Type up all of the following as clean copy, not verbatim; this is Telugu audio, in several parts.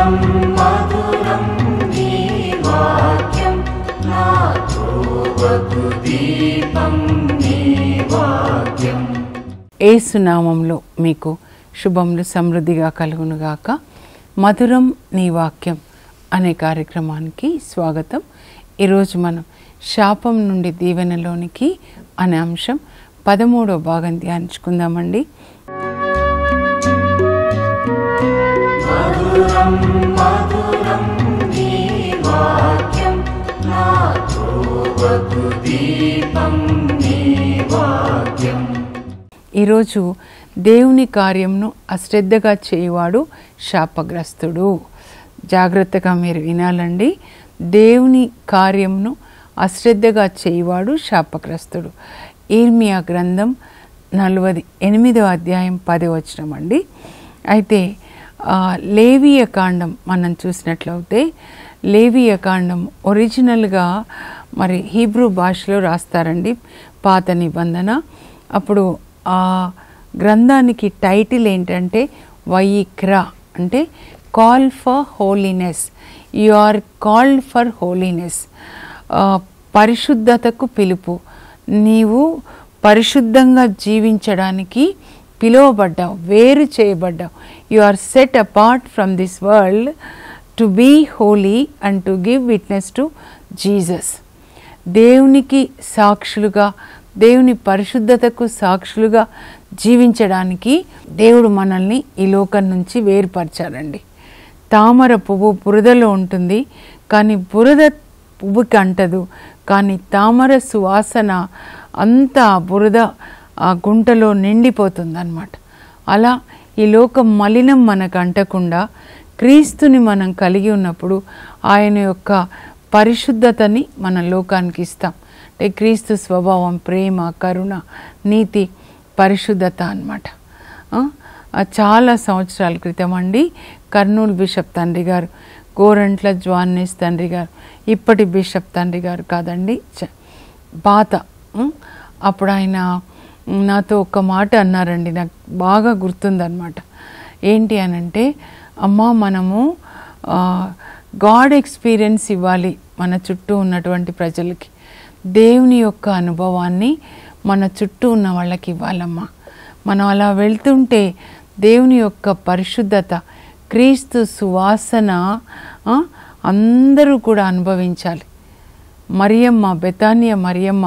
మధురం మధురం నీ వాక్యం నా త్రోవకు దీపం నీ వాక్యం. యేసు నామములో మీకు శుభములు సమృద్ధిగా కలుగునుగాక. మధురం నీ వాక్యం అనే కార్యక్రమానికి స్వాగతం. ఈరోజు మనం శాపం నుండి దీవెనలోనికి అనే అంశం 13వ భాగం ధ్యానించుకుందామండి. మధురం మధురం నీ వాక్యం నా త్రోవకు దీపం నీ వాక్యం. ఈరోజు దేవుని కార్యంను అశ్రద్ధగా చేయువాడు శాపగ్రస్తుడు. జాగ్రత్తగా మీరు వినాలండి. దేవుని కార్యంను అశ్రద్ధగా చేయువాడు శాపగ్రస్తుడు. ఇర్మియా గ్రంథం 48వ అధ్యాయం 10వ వచనం అండి. అయితే లేవీయ కాండం మనం చూసినట్లయితే లేవీయ కాండం ఒరిజినల్గా మరి హీబ్రూ భాషలో రాస్తారండి, పాత నిబంధన. అప్పుడు ఆ గ్రంథానికి టైటిల్ ఏంటంటే వైక్రా, అంటే call for holiness. You are called for holiness, పరిశుద్ధతకు పిలుపు. నీవు పరిశుద్ధంగా జీవించడానికి పిలువబడ్డావు, వేరు చేయబడ్డావు. You are set apart from this world to be holy and to give witness to Jesus. దేవునికి సాక్షులుగా, దేవుని పరిశుద్ధతకు సాక్షులుగా జీవించడానికి దేవుడు మనల్ని ఈ లోకం నుంచి వేరుపరిచారండి. తామర పువ్వు బురదలో ఉంటుంది, కానీ బురద పువ్వుకి అంటదు. కానీ తామర సువాసన అంతా బురద ఆ గుంటలో నిండిపోతుంది అన్నమాట. అలా ఈ లోకం మలినం మనకు అంటకుండా క్రీస్తుని మనం కలిగి ఉన్నప్పుడు ఆయన యొక్క పరిశుద్ధతని మన లోకానికి ఇస్తాం. అంటే క్రీస్తు స్వభావం, ప్రేమ, కరుణ, నీతి, పరిశుద్ధత అన్నమాట. చాలా సంవత్సరాల క్రితం అండి కర్నూలు బిషప్ తండ్రి గారు, గోరంట్ల జ్వాన్నెస్ తండ్రి గారు, ఇప్పటి బిషప్ తండ్రి గారు కాదండి, పాత. అప్పుడు ఆయన నాతో ఒక మాట అన్నారండి, నాకు బాగా గుర్తుందన్నమాట. ఏంటి అనంటే, అమ్మా మనము గాడ్ ఎక్స్పీరియన్స్ ఇవ్వాలి మన చుట్టూ ఉన్నటువంటి ప్రజలకి. దేవుని యొక్క అనుభవాన్ని మన చుట్టూ ఉన్న వాళ్ళకి ఇవ్వాలమ్మా. మనం అలా వెళ్తుంటే దేవుని యొక్క పరిశుద్ధత, క్రీస్తు సువాసన అందరూ కూడా అనుభవించాలి. మరియమ్మ, బెతానియా మరియమ్మ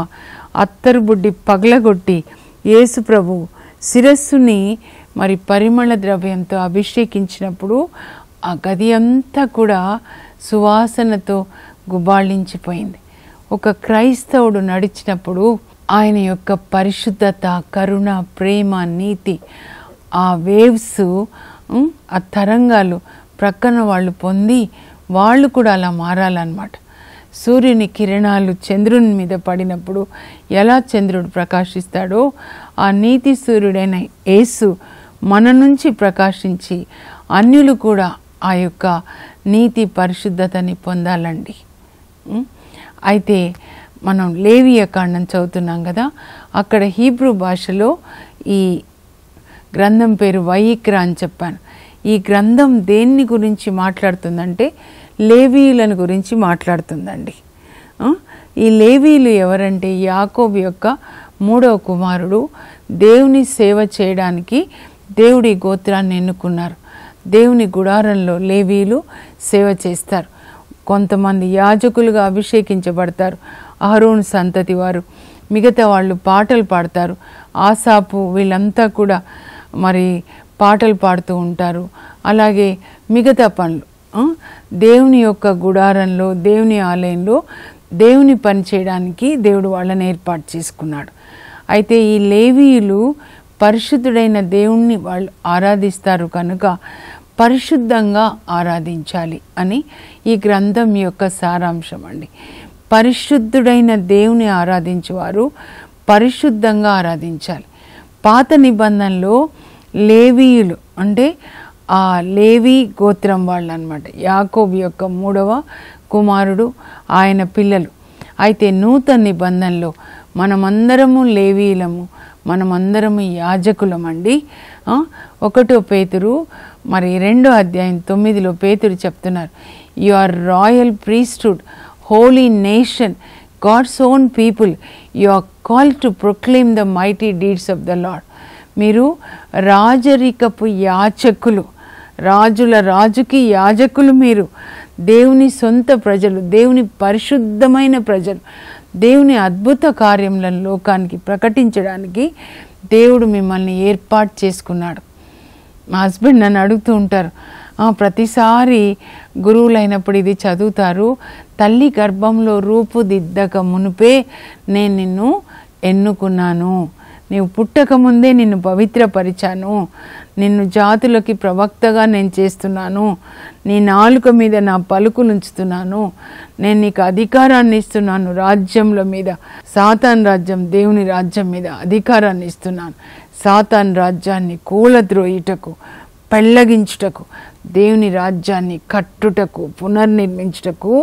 అత్తరు బుడ్డి పగలగొట్టి యేసు ప్రభు శిరస్సుని మరి పరిమళ ద్రవ్యంతో అభిషేకించినప్పుడు ఆ గది అంతా కూడా సువాసనతో గుబాళించిపోయింది. ఒక క్రైస్తవుడు నడిచినప్పుడు ఆయన యొక్క పరిశుద్ధత, కరుణ, ప్రేమ, నీతి, ఆ వేవ్స్, ఆ తరంగాలు ప్రక్కన వాళ్ళు పొంది వాళ్ళు కూడా అలా మారాలన్నమాట. సూర్యుని కిరణాలు చంద్రుని మీద పడినప్పుడు ఎలా చంద్రుడు ప్రకాశిస్తాడో ఆ నీతి సూర్యుడైన యేసు మన నుంచి ప్రకాశించి అన్యులు కూడా ఆ యొక్క నీతి పరిశుద్ధతని పొందాలండి. అయితే మనం లేవీయ కాండం చదువుతున్నాం కదా, అక్కడ హీబ్రూ భాషలో ఈ గ్రంథం పేరు వైక్రా అని చెప్పాను. ఈ గ్రంథం దేన్ని గురించి మాట్లాడుతుందంటే లేవీయులను గురించి మాట్లాడుతుందండి. ఈ లేవీయులు ఎవరంటే యాకోబు యొక్క 3వ కుమారుడు. దేవుని సేవ చేయడానికి దేవుడి గోత్రాన్ని ఎన్నుకున్నారు. దేవుని గుడారంలో లేవీయులు సేవ చేస్తారు. కొంతమంది యాజకులుగా అభిషేకించబడతారు, అహరోను సంతతి వారు. మిగతా వాళ్ళు పాటలు పాడతారు. ఆసాపు వీళ్ళంతా కూడా మరి పాటలు పాడుతూ ఉంటారు. అలాగే మిగతా పనులు దేవుని యొక్క గుడారంలో, దేవుని ఆలయంలో దేవుని పని చేయడానికి దేవుడు వాళ్ళని ఏర్పాటు చేసుకున్నాడు. అయితే ఈ లేవీయులు పరిశుద్ధుడైన దేవుణ్ణి వాళ్ళు ఆరాధిస్తారు కనుక పరిశుద్ధంగా ఆరాధించాలి అని ఈ గ్రంథం యొక్క సారాంశం అండి. పరిశుద్ధుడైన దేవుని ఆరాధించేవారు పరిశుద్ధంగా ఆరాధించాలి. పాత నిబంధనలో లేవీయులు అంటే ఆ లేవీ గోత్రం వాళ్ళు అన్నమాట. యాకోబు యొక్క 3వ కుమారుడు, ఆయన పిల్లలు. అయితే నూతన నిబంధనలో మనమందరము లేవీయులము, మనమందరం యాజకులమండి. 1 పేతురు మరి 2వ అధ్యాయం 9లో పేతురు చెప్తున్నారు, you are royal priesthood, holy nation, God's own people, you are called to proclaim the mighty deeds of the Lord. మీరు రాజరికపు యాజకులు, రాజుల రాజుకి యాజకులు. మీరు దేవుని సొంత ప్రజలు, దేవుని పరిశుద్ధమైన ప్రజలు. దేవుని అద్భుత కార్యములను లోకానికి ప్రకటించడానికి దేవుడు మిమ్మల్ని ఏర్పాటు చేసుకున్నాడు. మా హస్బెండ్ నన్ను అడుగుతూ ఉంటారు, ప్రతిసారి గురువులైనప్పుడు ఇది చదువుతారు, తల్లి గర్భంలో రూపుదిద్దక మునుపే నేను నిన్ను ఎన్నుకున్నాను, నీవు పుట్టక ముందే నిన్ను పవిత్రపరిచాను, నిన్ను జాతులకి ప్రవక్తగా నేను చేస్తున్నాను, నీ నాలుక మీద నా పలుకులు ఉంచుతున్నాను, నేను నీకు అధికారాన్ని ఇస్తున్నాను, రాజ్యంల మీద, సాతాన్ రాజ్యం దేవుని రాజ్యం మీద అధికారాన్ని ఇస్తున్నాను. సాతాన్ రాజ్యాన్ని కూలద్రోయుటకు, పెళ్ళగించుటకు, దేవుని రాజ్యాన్ని కట్టుటకు, పునర్నిర్మించుటకు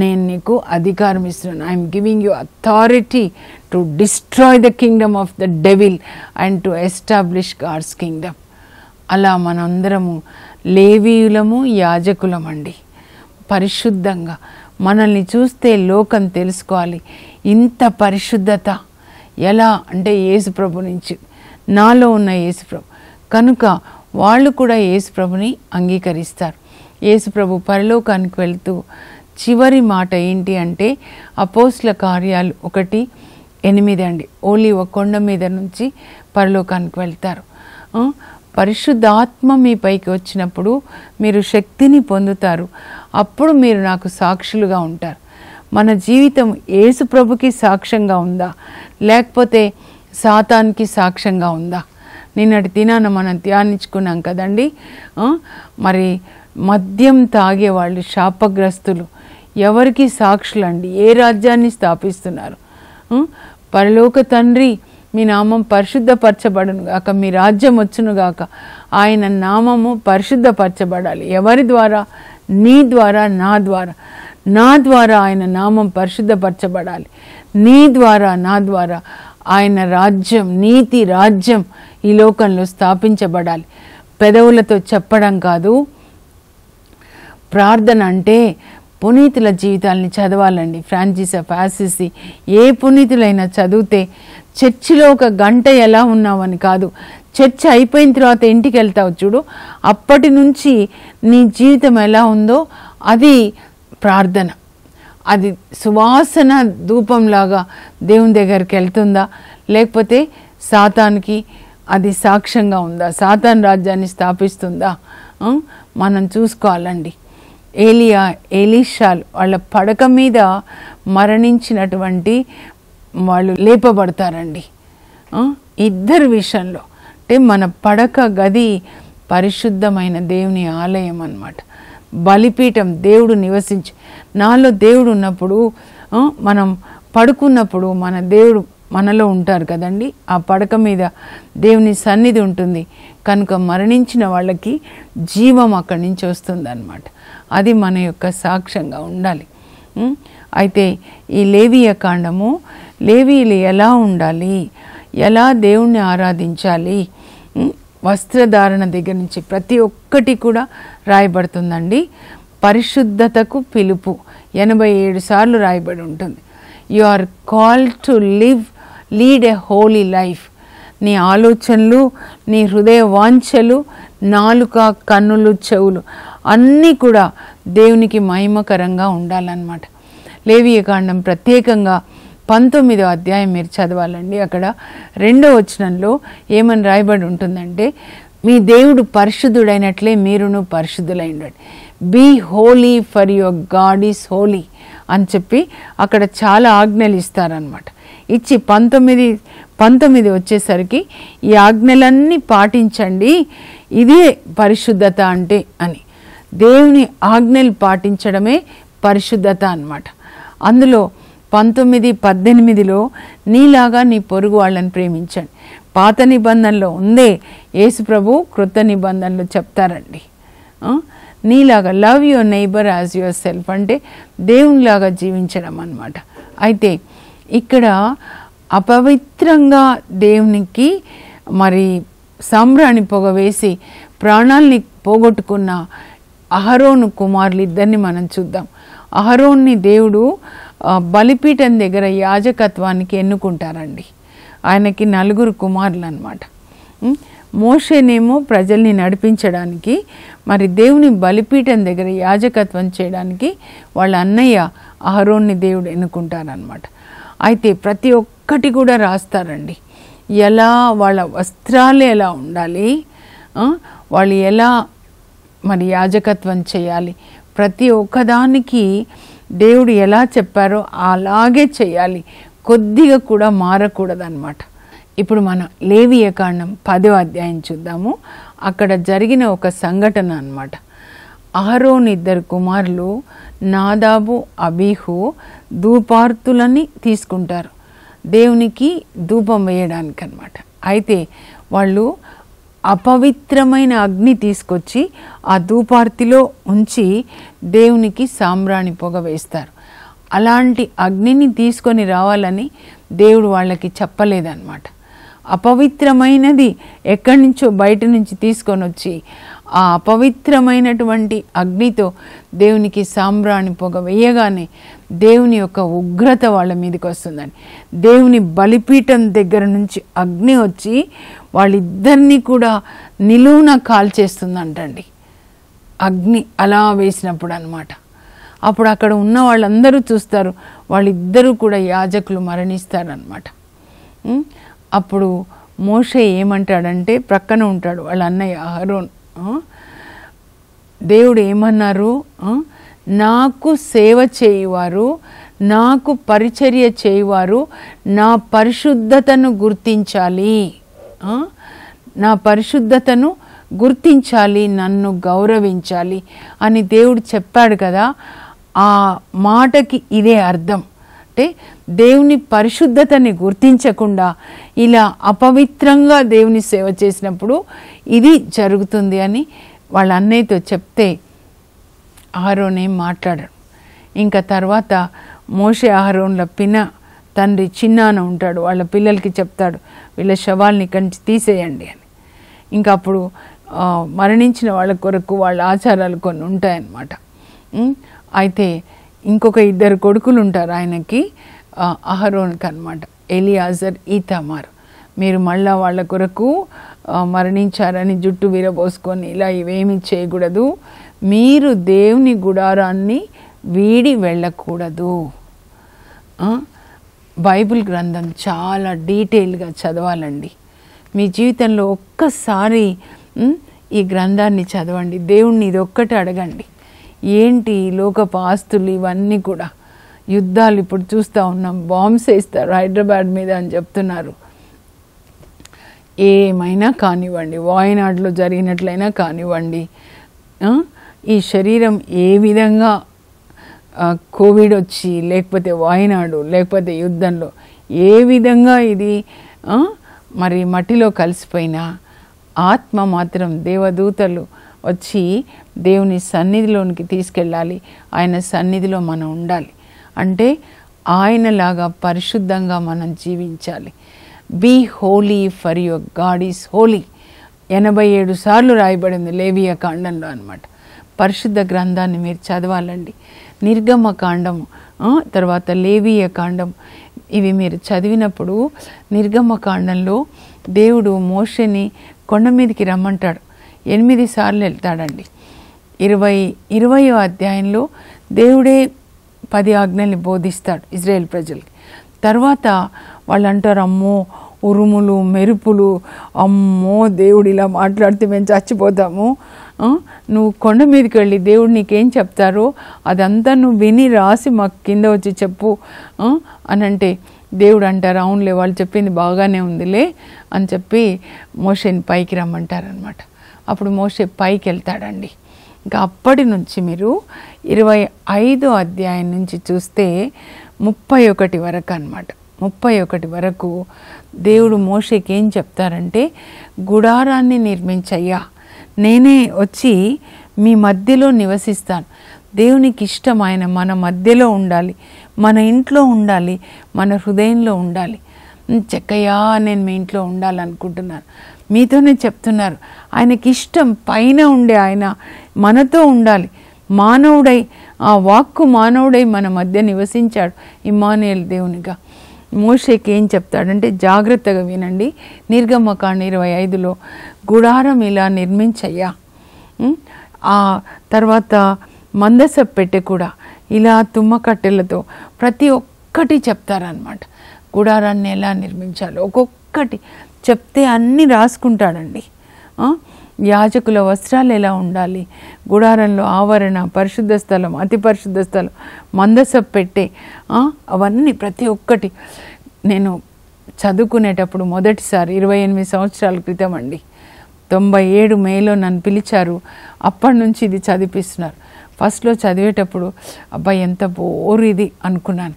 నేను నీకు అధికారం ఇస్తున్నాను. I'm giving you authority to destroy the kingdom of the devil and to establish God's kingdom. అలా మనందరము లేవీయులము, యాజకులమండి. పరిశుద్ధంగా మనల్ని చూస్తే లోకం తెలుసుకోవాలి, ఇంత పరిశుద్ధత ఎలా అంటే యేసుప్రభు నుంచి, నాలో ఉన్న యేసుప్రభు కనుక వాళ్ళు కూడా యేసుప్రభుని అంగీకరిస్తారు. యేసుప్రభు పరలోకానికి వెళ్తూ చివరి మాట ఏంటి అంటే అపోస్తల కార్యాలు 1:8 అండి. ఓలివ కొండ మీద నుంచి పరలోకానికి వెళ్తారు. పరిశుద్ధాత్మ మీ పైకి వచ్చినప్పుడు మీరు శక్తిని పొందుతారు, అప్పుడు మీరు నాకు సాక్షులుగా ఉంటారు. మన జీవితం యేసుప్రభుకి సాక్ష్యంగా ఉందా, లేకపోతే సాతానికి సాక్ష్యంగా ఉందా? నిన్నటి దినాన మనం ధ్యానించుకున్నాం కదండి. మరి మద్యం తాగేవాళ్ళు శాపగ్రస్తులు, ఎవరికి సాక్షులండి? ఏ రాజ్యాన్ని స్థాపిస్తున్నారు? పరలోక తండ్రి, మీ నామం పరిశుద్ధపరచబడును గాక, మీ రాజ్యం వచ్చును గాక. ఆయన నామము పరిశుద్ధపరచబడాలి. ఎవరి ద్వారా? నీ ద్వారా, నా ద్వారా. నా ద్వారా ఆయన నామం పరిశుద్ధపరచబడాలి. నీ ద్వారా, నా ద్వారా ఆయన రాజ్యం, నీతి రాజ్యం ఈ లోకంలో స్థాపించబడాలి. పెదవులతో చెప్పడం కాదు. ప్రార్థన అంటే పునీతుల జీవితాలని చదవాలండి. ఫ్రాన్సిస్ ఆఫ్ అసిసి ఏ పునీతులైనా చదివితే చర్చిలో 1 గంట ఎలా ఉన్నావని కాదు, చర్చ్ అయిపోయిన తర్వాత ఇంటికి వెళ్తావు చూడు, అప్పటి నుంచి నీ జీవితం ఎలా ఉందో అది ప్రార్థన. అది సువాసన ధూపంలాగా దేవుని దగ్గరికి వెళ్తుందా, లేకపోతే సాతానికి అది సాక్ష్యంగా ఉందా, సాతాన్ రాజ్యాన్ని స్థాపిస్తుందా? మనం చూసుకోవాలండి. ఎలీషాలు వాళ్ళ పడక మీద మరణించినటువంటి వాళ్ళు లేపబడతారండి. ఇద్దరి విషయంలో అంటే మన పడక గది పరిశుద్ధమైన దేవుని ఆలయం అన్నమాట, బలిపీఠం. దేవుడు నివసించి, నాలో దేవుడు ఉన్నప్పుడు, మనం పడుకున్నప్పుడు మన దేవుడు మనలో ఉంటారు కదండి. ఆ పడక మీద దేవుని సన్నిధి ఉంటుంది కనుక మరణించిన వాళ్ళకి జీవం అక్కడి నుంచి వస్తుంది అన్నమాట. అది మన యొక్క సాక్ష్యంగా ఉండాలి. అయితే ఈ లేవీయ కాండము, లేవీయులు ఎలా ఉండాలి, ఎలా దేవుణ్ణి ఆరాధించాలి, వస్త్రధారణ దగ్గర నుంచి ప్రతి ఒక్కటి కూడా రాయబడుతుందండి. పరిశుద్ధతకు పిలుపు 87 సార్లు రాయబడి ఉంటుంది. You are called to lead a holy life. నీ ఆలోచనలు, నీ హృదయ వాంఛలు, నాలుక, కన్నులు, చెవులు అన్నీ కూడా దేవునికి మహిమకరంగా ఉండాలన్నమాట. లేవీయ కాండం ప్రత్యేకంగా 19వ అధ్యాయం మీరు చదవాలండి. అక్కడ 2వ వచనంలో ఏమని రాయబడి ఉంటుందంటే, మీ దేవుడు పరిశుద్ధుడైనట్లే మీరును పరిశుద్ధులై ఉండండి. Be holy for your God is holy అని చెప్పి అక్కడ చాలా ఆజ్ఞలు ఇస్తారనమాట. ఇచ్చి 19 వచ్చేసరికి ఈ ఆజ్ఞలన్నీ పాటించండి, ఇదే పరిశుద్ధత అంటే అని. దేవుని ఆజ్ఞలు పాటించడమే పరిశుద్ధత అన్నమాట. అందులో 19:18లో నీలాగా నీ పొరుగు వాళ్ళని ప్రేమించండి. పాత నిబంధనలో ఉందే, యేసు ప్రభు క్రొత్త నిబంధనలో చెప్తారండి. నీలాగా love your neighbour as your self అంటే దేవునిలాగా జీవించడం అన్నమాట. అయితే ఇక్కడ అపవిత్రంగా దేవునికి మరి సాంబ్రాణి పొగ వేసి ప్రాణాల్ని పోగొట్టుకున్న అహరోను కుమారులు ఇద్దరిని మనం చూద్దాం. అహరోన్ని దేవుడు బలిపీఠం దగ్గర యాజకత్వానికి ఎన్నుకుంటారండి. ఆయనకి 4 కుమారులు అన్నమాట. మోషేనేమో ప్రజల్ని నడిపించడానికి, మరి దేవుని బలిపీఠం దగ్గర యాజకత్వం చేయడానికి వాళ్ళ అన్నయ్య అహరోన్ని దేవుడు ఎన్నుకుంటారనమాట. అయితే ప్రతి ఒక్కటి కూడా రాస్తారండి. ఎలా వాళ్ళ వస్త్రాలు ఎలా ఉండాలి, వాళ్ళు ఎలా మరి యాజకత్వం చేయాలి, ప్రతి ఒక్కదానికి దేవుడు ఎలా చెప్పారో అలాగే చేయాలి, కొద్దిగా కూడా మారకూడదన్నమాట. ఇప్పుడు మనం లేవియకాండం 10వ అధ్యాయం చూద్దాము. అక్కడ జరిగిన ఒక సంఘటన అన్నమాట. అహరోను 2 కుమారులు నాదాబు అబీహు ధూపార్తులని తీసుకుంటారు దేవునికి ధూపం వేయడానికి అన్నమాట. అయితే వాళ్ళు అపవిత్రమైన అగ్ని తీసుకొచ్చి ఆ ధూపార్తిలో ఉంచి దేవునికి సాంబ్రాణి పొగ వేస్తారు. అలాంటి అగ్నిని తీసుకొని రావాలని దేవుడు వాళ్ళకి చెప్పలేదన్నమాట. అపవిత్రమైనది ఎక్కడి నుంచో బయట నుంచి తీసుకొని వచ్చి ఆ అపవిత్రమైనటువంటి అగ్నితో దేవునికి సాంబ్రాణి పొగ వేయగానే దేవుని యొక్క ఉగ్రత వాళ్ళ మీదకి వస్తుందని, దేవుని బలిపీఠం దగ్గర నుంచి అగ్ని వచ్చి వాళ్ళిద్దరినీ కూడా నిలువున కాల్చేస్తుందంటండి. అగ్ని అలా వేసినప్పుడు అన్నమాట. అప్పుడు అక్కడ ఉన్న వాళ్ళందరూ చూస్తారు, వాళ్ళిద్దరూ కూడా యాజకులు మరణిస్తారనమాట. అప్పుడు మోషే ఏమంటాడంటే, ప్రక్కన ఉంటాడు వాళ్ళ అన్నయ్య అహరోన్, దేవుడు ఏమన్నారు, నాకు సేవ చేయువారు, నాకు పరిచర్య చేయువారు నా పరిశుద్ధతను గుర్తించాలి, నా పరిశుద్ధతను గుర్తించాలి, నన్ను గౌరవించాలి అని దేవుడు చెప్పాడు కదా. ఆ మాటకి ఇదే అర్థం. అంటే దేవుని పరిశుద్ధతని గుర్తించకుండా ఇలా అపవిత్రంగా దేవుని సేవ చేసినప్పుడు ఇది జరుగుతుంది అని వాళ్ళ అన్నయ్యతో చెప్తే అహరోన్ ఏం మాట్లాడాడు. ఇంకా తర్వాత మోషే అహరోన్ల తండ్రి చిన్నాన ఉంటాడు, వాళ్ళ పిల్లలకి చెప్తాడు, వీళ్ళ శవాల్ని ఇక్కడి నుంచి తీసేయండి అని. ఇంకా అప్పుడు మరణించిన వాళ్ళ కొరకు వాళ్ళ ఆచారాలు కొన్ని ఉంటాయన్నమాట. అయితే ఇంకొక 2 కొడుకులు ఉంటారు ఆయనకి, అహరోన్కి అనమాట, ఎలియాజర్ ఈతామార్. మీరు మళ్ళా వాళ్ళ కొరకు మరణించారని జుట్టు విరబోసుకొని ఇలా ఇవేమీ చేయకూడదు, మీరు దేవుని గుడారాన్ని వీడి వెళ్ళకూడదు. బైబిల్ గ్రంథం చాలా డీటెయిల్గా చదవాలండి. మీ జీవితంలో ఒక్కసారి ఈ గ్రంథాన్ని చదవండి. దేవుణ్ణి ఇది ఒక్కటి అడగండి, ఏంటి లోకపు ఆస్తులు ఇవన్నీ కూడా, యుద్ధాలు ఇప్పుడు చూస్తూ ఉన్నాం, బాంబ్స్ వేస్తారు హైదరాబాద్ మీద అని చెప్తున్నారు. ఏమైనా కానివ్వండి, వాయనాడులో జరిగినట్లయినా కానివ్వండి, ఈ శరీరం ఏ విధంగా కోవిడ్ వచ్చి లేకపోతే వాయనాడు లేకపోతే యుద్ధంలో ఏ విధంగా ఇది మరి మట్టిలో కలిసిపోయినా ఆత్మ మాత్రం దేవదూతలు వచ్చి దేవుని సన్నిధిలోనికి తీసుకెళ్ళాలి. ఆయన సన్నిధిలో మనం ఉండాలి. అంటే ఆయనలాగా పరిశుద్ధంగా మనం జీవించాలి. Be holy for your God is holy 87 సార్లు రాయబడింది లేవియ కాండంలో అన్నమాట. పరిశుద్ధ గ్రంథాన్ని మీరు చదవాలండి. నిర్గమ కాండము, తర్వాత లేవియ కాండం, ఇవి మీరు చదివినప్పుడు నిర్గమ కాండంలో దేవుడు మోషేని కొండ మీదకి రమ్మంటాడు. 8 సార్లు వెళ్తాడండి. 20వ అధ్యాయంలో దేవుడే 10 ఆజ్ఞల్ని బోధిస్తాడు ఇజ్రాయేల్ ప్రజలకి. తర్వాత వాళ్ళు అంటారు, అమ్మో ఉరుములు మెరుపులు, అమ్మో దేవుడు ఇలా మాట్లాడితే మేము చచ్చిపోతాము, నువ్వు కొండ మీదకి వెళ్ళి దేవుడు నీకేం చెప్తారో అదంతా నువ్వు విని రాసి మాకు కింద వచ్చి చెప్పు అని అంటే, దేవుడు అంటారు, అవునులే వాళ్ళు చెప్పింది బాగానే ఉందిలే అని చెప్పి మోషేని పైకి రమ్మంటారనమాట. అప్పుడు మోషే పైకి వెళ్తాడండి. ఇంకా అప్పటి నుంచి మీరు 25వ అధ్యాయం నుంచి చూస్తే 31 వరకు అన్నమాట. 31 వరకు దేవుడు మోషేకి ఏం చెప్తారంటే, గుడారాన్ని నిర్మించయ్యా, నేనే వచ్చి మీ మధ్యలో నివసిస్తాను. దేవునికి ఇష్టం ఆయన మన మధ్యలో ఉండాలి, మన ఇంట్లో ఉండాలి, మన హృదయంలో ఉండాలి. చెక్కయ్యా నేను మీ ఇంట్లో ఉండాలనుకుంటున్నాను, మీతోనే చెప్తున్నారు. ఆయనకి ఇష్టం పైన ఉండే ఆయన మనతో ఉండాలి. మానవుడై, ఆ వాక్కు మానవుడై మన మధ్య నివసించాడు ఇమ్మానుయేల్ దేవునిగా. మోషేకి ఏం చెప్తాడంటే జాగ్రత్తగా వినండి. నిర్గమకాండ 25లో గుడారం ఇలా నిర్మించయ్యా, ఆ తర్వాత మందస పెట్టె కూడా ఇలా తుమ్మ కట్టెలతో ప్రతి ఒక్కటి చెప్తారనమాట. గుడారాన్ని ఎలా నిర్మించాలో ఒక్కొక్కటి చెప్తే అన్నీ రాసుకుంటాడండి. యాజకుల వస్త్రాలు ఎలా ఉండాలి, గుడారంలో ఆవరణ, పరిశుద్ధ స్థలం, అతి పరిశుద్ధ స్థలం, మందస పెట్టె, అవన్నీ ప్రతి ఒక్కటి నేను చదువుకునేటప్పుడు మొదటిసారి 28 సంవత్సరాల క్రితం అండి, 97 మేలో నన్ను పిలిచారు. అప్పటి నుంచి ఇది చదివిస్తున్నారు. ఫస్ట్లో చదివేటప్పుడు అబ్బాయి ఎంత బోర్ ఇది అనుకున్నాను.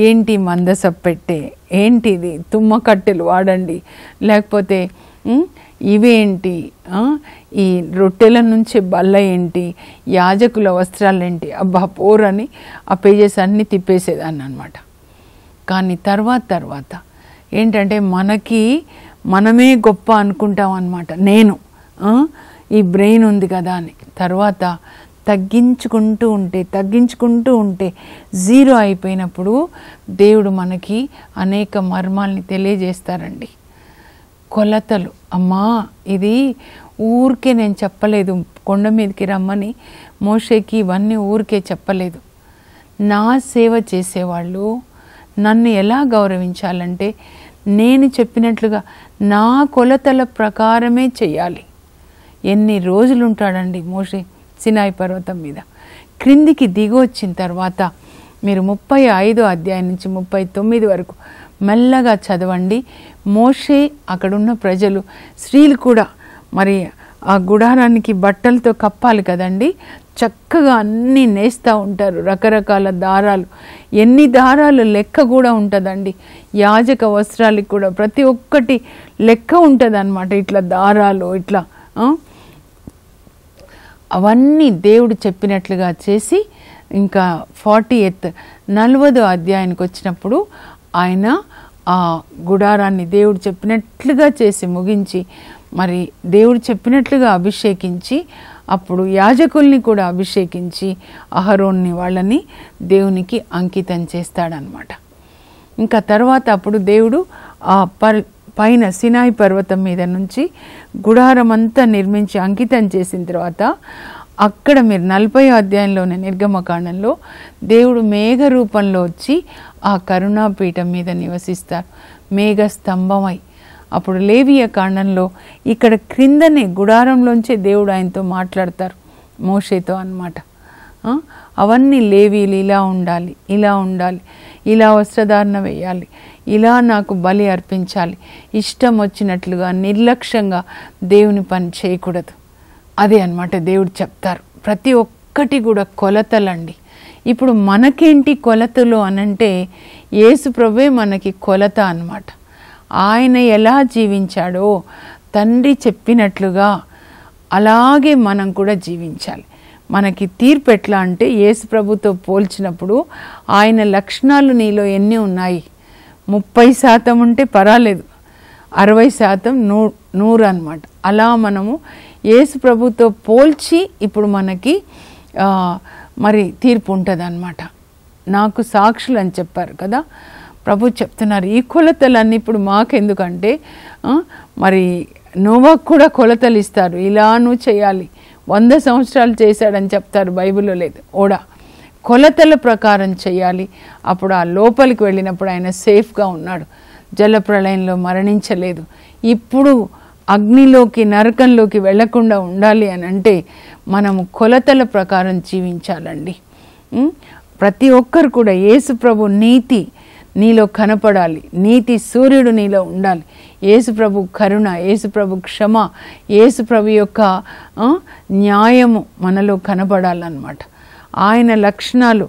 ఏంటి మందస పెట్టే, ఏంటిది, తుమ్మ కట్టెలు వాడండి, లేకపోతే ఇవేంటి, ఈ రొట్టెల నుంచి బల్ల ఏంటి, యాజకుల వస్త్రాలు ఏంటి, అబ్బా పోరని ఆ పేజెస్ అన్నీ తిప్పేసేదాన్ని అనమాట. కానీ తర్వాత ఏంటంటే మనమే గొప్ప అనుకుంటాం అనమాట. నేను ఈ బ్రెయిన్ ఉంది కదా అని. తర్వాత తగ్గించుకుంటూ ఉంటే జీరో అయిపోయినప్పుడు దేవుడు మనకి అనేక మర్మాల్ని తెలియజేస్తారండి. కొలతలు, అమ్మా ఇది ఊరికే నేను చెప్పలేదు, కొండ మీదకి రమ్మని మోషేకి ఇవన్నీ ఊరికే చెప్పలేదు. నా సేవ చేసేవాళ్ళు నన్ను ఎలా గౌరవించాలంటే నేను చెప్పినట్లుగా నా కొలతల ప్రకారమే చెయ్యాలి. ఎన్ని రోజులు ఉంటాడండి మోషే సినాయి పర్వతం మీద. క్రిందికి దిగి వచ్చిన తర్వాత మీరు 35వ అధ్యాయం నుంచి 39 వరకు మెల్లగా చదవండి. మోషే, అక్కడున్న ప్రజలు, స్త్రీలు కూడా మరి ఆ గుడారానికి బట్టలతో కప్పాలి కదండి, చక్కగా అన్నీ నేస్తూ ఉంటారు, రకరకాల దారాలు, ఎన్ని దారాలు లెక్క కూడా ఉంటుందండి. యాజక వస్త్రాలకు కూడా ప్రతి ఒక్కటి లెక్క ఉంటుంది అన్నమాట. ఇట్లా దారాలు ఇట్లా అవన్నీ దేవుడు చెప్పినట్లుగా చేసి ఇంకా 40వ అధ్యాయానికి వచ్చినప్పుడు ఆయన ఆ గుడారాన్ని దేవుడు చెప్పినట్లుగా చేసి ముగించి మరి దేవుడు చెప్పినట్లుగా అభిషేకించి అప్పుడు యాజకుల్ని కూడా అభిషేకించి అహరోన్ని వాళ్ళని దేవునికి అంకితం చేస్తాడనమాట. ఇంకా తర్వాత అప్పుడు దేవుడు ఆ పైన సినాయి పర్వతం మీద నుంచి గుడారం అంతా నిర్మించి అంకితం చేసిన తర్వాత అక్కడ మీరు 40వ అధ్యాయంలోనే నిర్గమకాండంలో దేవుడు మేఘ రూపంలో వచ్చి ఆ కరుణాపీఠం మీద నివసిస్తారు, మేఘ స్తంభమై. అప్పుడు లేవియ కాండంలో ఇక్కడ క్రిందనే గుడారంలోంచే దేవుడు ఆయనతో మాట్లాడతారు, మోషేతో అన్నమాట. అవన్నీ లేవీలు ఇలా ఉండాలి, ఇలా ఉండాలి, ఇలా వస్త్రధారణ వేయాలి, ఇలా నాకు బలి అర్పించాలి, ఇష్టం వచ్చినట్లుగా నిర్లక్ష్యంగా దేవుని పని చేయకూడదు. అదే అన్నమాట దేవుడు చెప్తారు. ప్రతి ఒక్కటి కూడా కొలతలండి. ఇప్పుడు మనకేంటి కొలతలు అనంటే యేసు ప్రభువే మనకి కొలత అన్నమాట. ఆయన ఎలా జీవించాడో తండ్రి చెప్పినట్లుగా అలాగే మనం కూడా జీవించాలి. మనకి తీర్పు ఎట్లా అంటే యేసు ప్రభుతో పోల్చినప్పుడు ఆయన లక్షణాలు నీలో ఎన్ని ఉన్నాయి, 30% ఉంటే పర్వాలేదు, 60% 100 అన్నమాట. అలా మనము యేసు ప్రభుతో పోల్చి ఇప్పుడు మనకి మరి తీర్పు ఉంటుంది అన్నమాట. నాకు సాక్షులు అని చెప్పారు కదా, ప్రభు చెప్తున్నారు ఈ కొలతలన్నీ ఇప్పుడు మాకెందుకంటే మరి నోవాకు కూడా కొలతలు ఇస్తారు, ఇలా నువ్వు చేయాలి, 100 సంవత్సరాలు చేశాడని చెప్తారు, బైబిల్లో లేదు. ఓడా కొలతల ప్రకారం చేయాలి. అప్పుడు ఆ లోపలికి వెళ్ళినప్పుడు ఆయన సేఫ్గా ఉన్నాడు, జలప్రళయంలో మరణించలేదు. ఇప్పుడు అగ్నిలోకి నరకంలోకి వెళ్లకుండా ఉండాలి అని అంటే మనము కొలతల ప్రకారం జీవించాలండి. ప్రతి ఒక్కరు కూడా యేసు ప్రభు నీతి నీలో కనపడాలి, నీతి సూర్యుడు నీలో ఉండాలి. యేసు ప్రభు కరుణ, యేసు ప్రభు క్షమ, యేసు ప్రభు యొక్క న్యాయము మనలో కనపడాలన్నమాట. ఆయన లక్షణాలు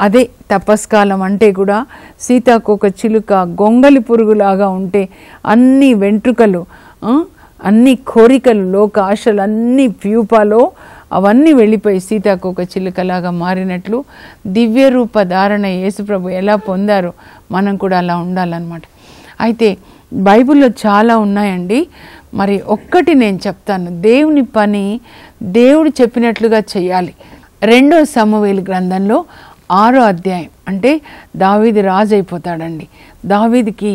అదే. తపస్కాలం అంటే కూడా సీతాకోక చిలుక గొంగలి పురుగులాగా ఉంటే అన్ని వెంట్రుకలు, అన్ని కోరికలు, లోక ఆశలు అన్ని ప్యూపాలో అవన్నీ వెళ్ళిపోయి సీతాకోక చిలుకలాగా మారినట్లు దివ్య రూప ధారణ యేసుప్రభు ఎలా పొందారో మనం కూడా అలా ఉండాలన్నమాట. అయితే బైబిల్లో చాలా ఉన్నాయండి. మరి ఒక్కటి నేను చెప్తాను, దేవుని పని దేవుడు చెప్పినట్లుగా చేయాలి. 2 సమూయేలు గ్రంథంలో 6వ అధ్యాయం, అంటే దావీదు రాజు అయిపోతాడండి. దావీదుకి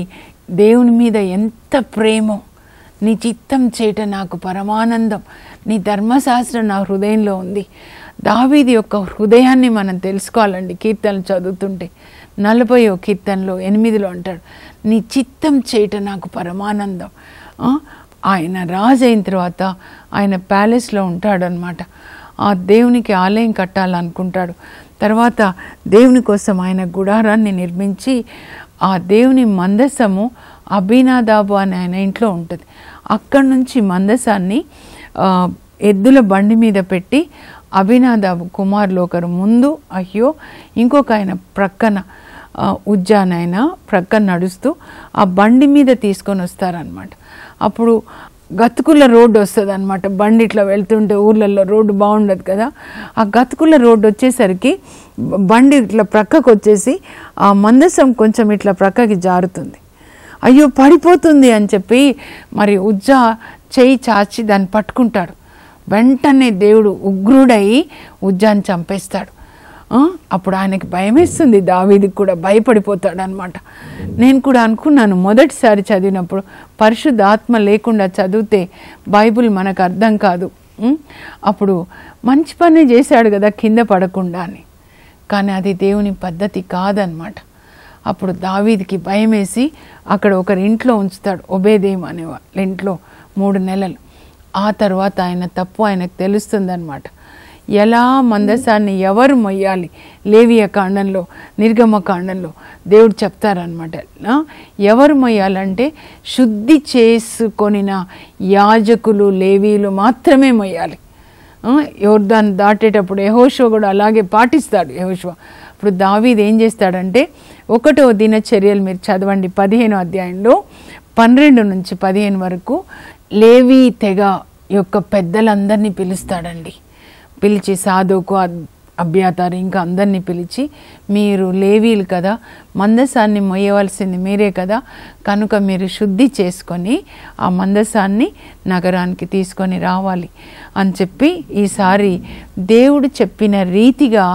దేవుని మీద ఎంత ప్రేమో, నీ చిత్తం చేయట నాకు పరమానందం, నీ ధర్మశాస్త్రం నా హృదయంలో ఉంది. దావీదు యొక్క హృదయాన్ని మనం తెలుసుకోవాలండి. కీర్తనలు చదువుతుంటే 40వ కీర్తనలో 8లో అంటాడు, నీ చిత్తం చేయట నాకు పరమానందం. ఆయన రాజు అయిన తర్వాత ఆయన ప్యాలెస్లో ఉంటాడనమాట. ఆ దేవునికి ఆలయం కట్టాలనుకుంటాడు. తర్వాత దేవుని కోసం ఆయన గుడారాన్ని నిర్మించి, ఆ దేవుని మందసము అభినాదాబు అని ఆయన ఇంట్లో ఉంటుంది. అక్కడి నుంచి మందసాన్ని ఎద్దుల బండి మీద పెట్టి అభినాదాబు కుమారులు ఒకరు ముందు అయ్యో, ఇంకొక ఆయన ప్రక్కన ఉజ్జాన్ ఆయన ప్రక్కన నడుస్తూ ఆ బండి మీద తీసుకొని వస్తారనమాట. అప్పుడు గతుకుల రోడ్డు వస్తుంది అనమాట. బండి ఇట్లా వెళ్తుంటే ఊర్లలో రోడ్డు బాగుండదు కదా, ఆ గతుకుల రోడ్డు వచ్చేసరికి బండి ఇట్లా ప్రక్కకు వచ్చేసి ఆ మందసం కొంచెం ఇట్లా ప్రక్కకి జారుతుంది. అయ్యో పడిపోతుంది అని చెప్పి మరి ఉజ్జా చేయి చాచి దాన్ని పట్టుకుంటాడు. వెంటనే దేవుడు ఉగ్రుడై ఉజ్జాని చంపేస్తాడు. అప్పుడు ఆయనకి భయం వేస్తుంది, దావీదుకి కూడా భయపడిపోతాడు అనమాట. నేను కూడా అనుకున్నాను మొదటిసారి చదివినప్పుడు, పరిశుద్ధ ఆత్మ లేకుండా చదివితే బైబిల్ మనకు అర్థం కాదు. అప్పుడు మంచి పని చేశాడు కదా కింద పడకుండా అని, కానీ అది దేవుని పద్ధతి కాదనమాట. అప్పుడు దావీదుకి భయం వేసి అక్కడ ఒకరి ఇంట్లో ఉంచుతాడు, ఒబేదేం అనే వాళ్ళ ఇంట్లో 3 నెలలు. ఆ తర్వాత ఆయన తప్పు ఆయనకు తెలుస్తుందన్నమాట. ఎలా మందసాన్ని ఎవరు మొయ్యాలి, లేవియ కాండంలో నిర్గమ కాండంలో దేవుడు చెప్తారనమాట. ఎవరు మొయ్యాలంటే శుద్ధి చేసుకొనిన యాజకులు లేవీలు మాత్రమే మొయ్యాలి. యోర్దాను దాటేటప్పుడు యెహోషువ కూడా అలాగే పాటిస్తాడు. యెహోషువ ఇప్పుడు దావీదు ఏం చేస్తాడంటే 1వ దినచర్యలు మీరు చదవండి 15వ అధ్యాయంలో 12 నుంచి 15 వరకు లేవీ తెగ యొక్క పెద్దలందరినీ పిలుస్తాడండి. పిలిచి సాదోకు, అబ్యాతారు ఇంకా అందరినీ పిలిచి, మీరు లేవీలు కదా, మందసాన్ని మొయ్యవలసింది మీరే కదా, కనుక మీరు శుద్ధి చేసుకొని ఆ మందసాన్ని నగరానికి తీసుకొని రావాలి అని చెప్పి ఈసారి దేవుడు చెప్పిన రీతిగా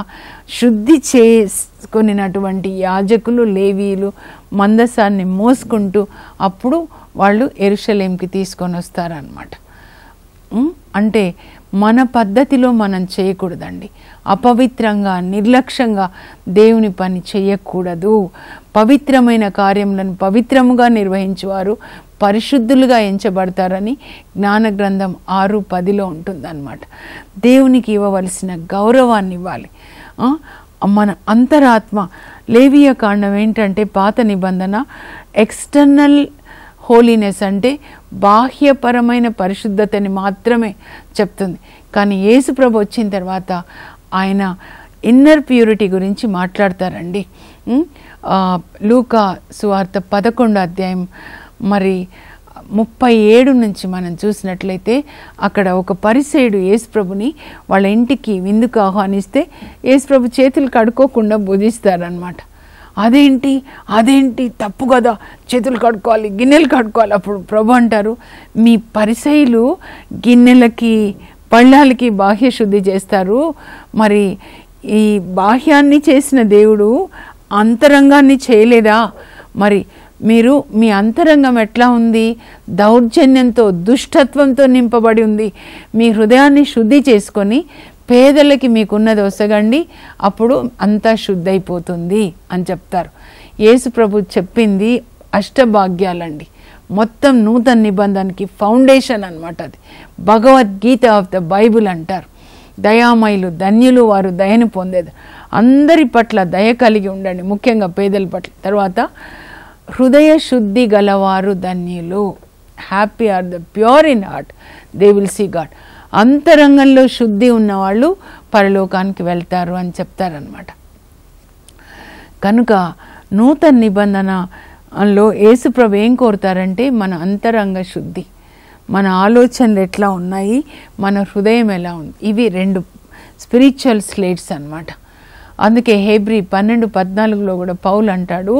శుద్ధి చేసుకొనినటువంటి యాజకులు లేవీలు మందసాన్ని మోసుకుంటూ అప్పుడు వాళ్ళు యెరూషలేంకి తీసుకొని వస్తారనమాట. అంటే మన పద్ధతిలో మనం చేయకూడదండి. అపవిత్రంగా నిర్లక్ష్యంగా దేవుని పని చేయకూడదు. పవిత్రమైన కార్యములను పవిత్రముగా నిర్వహించేవారు పరిశుద్ధులుగా ఎంచబడతారని జ్ఞాన గ్రంథం 6:10లో ఉంటుందన్నమాట. దేవునికి ఇవ్వవలసిన గౌరవాన్ని ఇవ్వాలి. మన అంతరాత్మ లేవియ కాండం ఏంటంటే పాత నిబంధన ఎక్స్టర్నల్ హోలీనెస్ అంటే బాహ్యపరమైన పరిశుద్ధతని మాత్రమే చెప్తుంది. కానీ యేసు ప్రభు వచ్చిన తర్వాత ఆయన ఇన్నర్ ప్యూరిటీ గురించి మాట్లాడతారండి. లూకా సువార్త 11వ అధ్యాయం మరి 37 నుంచి మనం చూసినట్లయితే అక్కడ ఒక పరిసయ్యుడు యేసు ప్రభుని వాళ్ళ ఇంటికి విందుకు ఆహ్వానిస్తే యేసు ప్రభు చేతులు కడుక్కోకుండా భుజిస్తారనమాట. అదేంటి తప్పు కదా, చేతులు కడుక్కోవాలి, గిన్నెలు కడుక్కోవాలి. అప్పుడు ప్రభు అంటారు, మీ పరిసయ్యులు గిన్నెలకి పళ్ళాలకి బాహ్య శుద్ధి చేస్తారు, మరి ఈ బాహ్యాన్ని చేసిన దేవుడు అంతరంగాన్ని చేయలేదా? మరి మీరు మీ అంతరంగం ఎట్లా ఉంది? దౌర్జన్యంతో దుష్టత్వంతో నింపబడి ఉంది. మీ హృదయాన్ని శుద్ధి చేసుకొని పేదలకి మీకున్నది ఒసగండి, అప్పుడు అంతా శుద్ధైపోతుంది అని చెప్తారు. యేసు ప్రభు చెప్పింది అష్టభాగ్యాలండి. మొత్తం నూతన నిబంధనకి ఫౌండేషన్ అనమాట. అది భగవద్గీత ఆఫ్ ద బైబుల్ అంటారు. దయామయులు ధన్యులు, వారు దయను పొందేది. అందరి పట్ల దయ కలిగి ఉండండి, ముఖ్యంగా పేదల పట్ల. తర్వాత హృదయ శుద్ధి గలవారు ధన్యులు, happy are the pure in heart, they will see God. అంతరంగంలో శుద్ధి ఉన్నవాళ్ళు పరలోకానికి వెళ్తారు అని చెప్తారనమాట. కనుక నూతన నిబంధనలో యేసుప్రభు ఏం కోరుతారంటే మన అంతరంగ శుద్ధి, మన ఆలోచనలు ఎట్లా ఉన్నాయి, మన హృదయం ఎలా ఉంది. ఇవి 2 స్పిరిచువల్ స్లేట్స్ అన్నమాట. అందుకే హెబ్రీ 12:14లో కూడా పౌలు అంటాడు,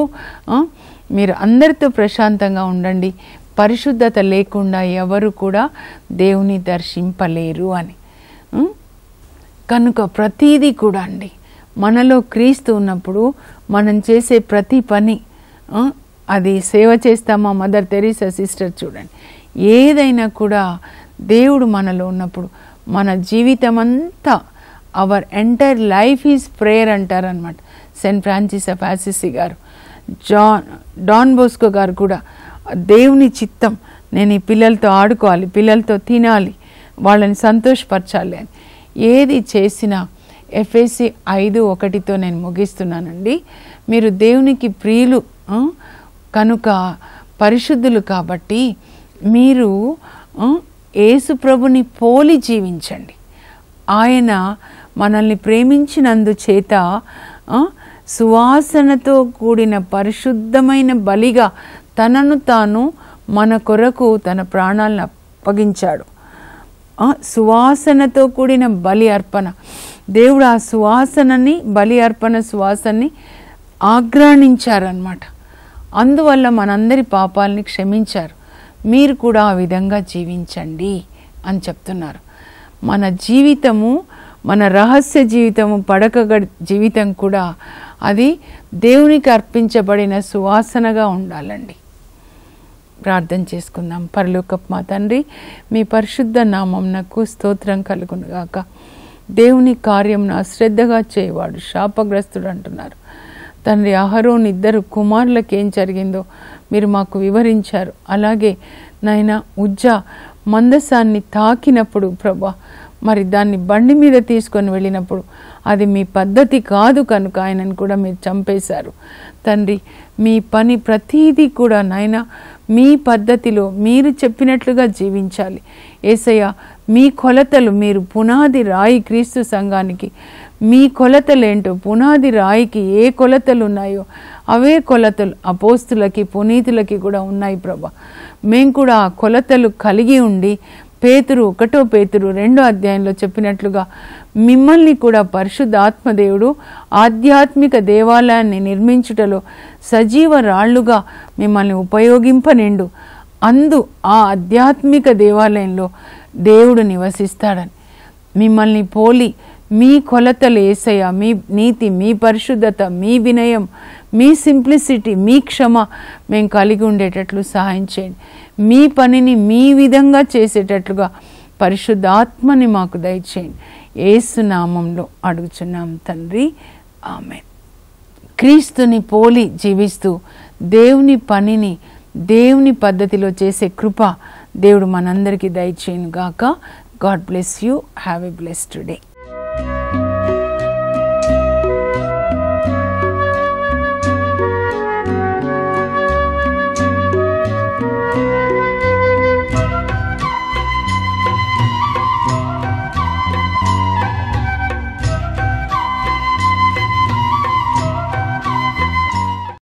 మీరు అందరితో ప్రశాంతంగా ఉండండి, పరిశుద్ధత లేకుండా ఎవరు కూడా దేవుని దర్శింపలేరు అని. కనుక ప్రతీదీ కూడా అండి, మనలో క్రీస్తు ఉన్నప్పుడు మనం చేసే ప్రతి పని, అది సేవ చేస్తామా, మదర్ తెరీసా సిస్టర్ చూడండి, ఏదైనా కూడా దేవుడు మనలో ఉన్నప్పుడు మన జీవితం అంతా, our entire life is prayer అంటారనమాట. సెయింట్ ఫ్రాన్సిస్ ఆఫ్ అసిసి గారు, డాన్ బోస్కో గారు కూడా దేవుని చిత్తం, నేను ఈ పిల్లలతో ఆడుకోవాలి, పిల్లలతో తినాలి, వాళ్ళని సంతోషపరచాలి అని ఏది చేసినా ఎఫెసీ 5:1 నేను ముగిస్తున్నానండి. మీరు దేవునికి ప్రియులు కనుక పరిశుద్ధులు కాబట్టి మీరు యేసు ప్రభుని పోలి జీవించండి. ఆయన మనల్ని ప్రేమించినందుచేత సువాసనతో కూడిన పరిశుద్ధమైన బలిగా తనను తాను మన కొరకు తన ప్రాణాలను అప్పగించాడు. సువాసనతో కూడిన బలి అర్పణ, దేవుడు ఆ సువాసనని, బలి అర్పణ సువాసనని ఆగ్రాణించారన్నమాట. అందువల్ల మనందరి పాపాలని క్షమించారు. మీరు కూడా ఆ విధంగా జీవించండి అని చెప్తున్నారు. మన జీవితము, మన రహస్య జీవితము, పడక జీవితం కూడా అది దేవునికి అర్పించబడిన సువాసనగా ఉండాలండి. ప్రార్థన చేసుకుందాం. పరలోకపు మా తండ్రి, మీ పరిశుద్ధ నామమునకు స్తోత్రం కలుగునుగాక. దేవుని కార్యంను అశ్రద్ధగా చేయవాడు శాపగ్రస్తుడు అంటున్నారు. తండ్రి, అహరోను 2 కుమారులకు ఏం జరిగిందో మీరు మాకు వివరించారు. అలాగే నాయనా, ఉజ్జా మందసాన్ని తాకినప్పుడు ప్రభా, మరి దాన్ని బండి మీద తీసుకొని వెళ్ళినప్పుడు అది మీ పద్ధతి కాదు కనుక ఆయనను కూడా మీరు చంపేశారు. తండ్రి, మీ పని ప్రతీదీ కూడా నాయనా మీ పద్ధతిలో మీరు చెప్పినట్లుగా జీవించాలి. యేసయ్య, మీ కొలతలు, మీరు పునాది రాయి క్రీస్తు సంఘానికి, మీ కొలతలేంటో, పునాది రాయికి ఏ కొలతలు ఉన్నాయో అవే కొలతలు అపోస్తులకి, పునీతులకి కూడా ఉన్నాయి ప్రభా. మేము కూడా ఆ కొలతలు కలిగి ఉండి, పేతురు 1 పేతురు 2 చెప్పినట్లుగా మిమ్మల్ని కూడా పరిశుద్ధాత్మదేవుడు ఆధ్యాత్మిక దేవాలయాన్ని నిర్మించుటలో సజీవ రాళ్లుగా మిమ్మల్ని ఉపయోగింపనిండు. ఆ ఆధ్యాత్మిక దేవాలయంలో దేవుడు నివసిస్తాడని మిమ్మల్ని పోలి మీ కొలతలు యేసయ్య, మీ నీతి, మీ పరిశుద్ధత, మీ వినయం, మీ సింప్లిసిటీ, మీ క్షమ మేము కలిగి ఉండేటట్లు సహాయం చేయండి. మీ పనిని మీ విధంగా చేసేటట్లుగా పరిశుద్ధాత్మని మాకు దయచేయండి. యేసు నామంలో అడుగుచున్నాం తండ్రి, ఆమేన్. క్రీస్తుని పోలి జీవిస్తూ దేవుని పనిని దేవుని పద్ధతిలో చేసే కృప దేవుడు మనందరికీ దయచేయును గాక. God bless you. Have a blessed day.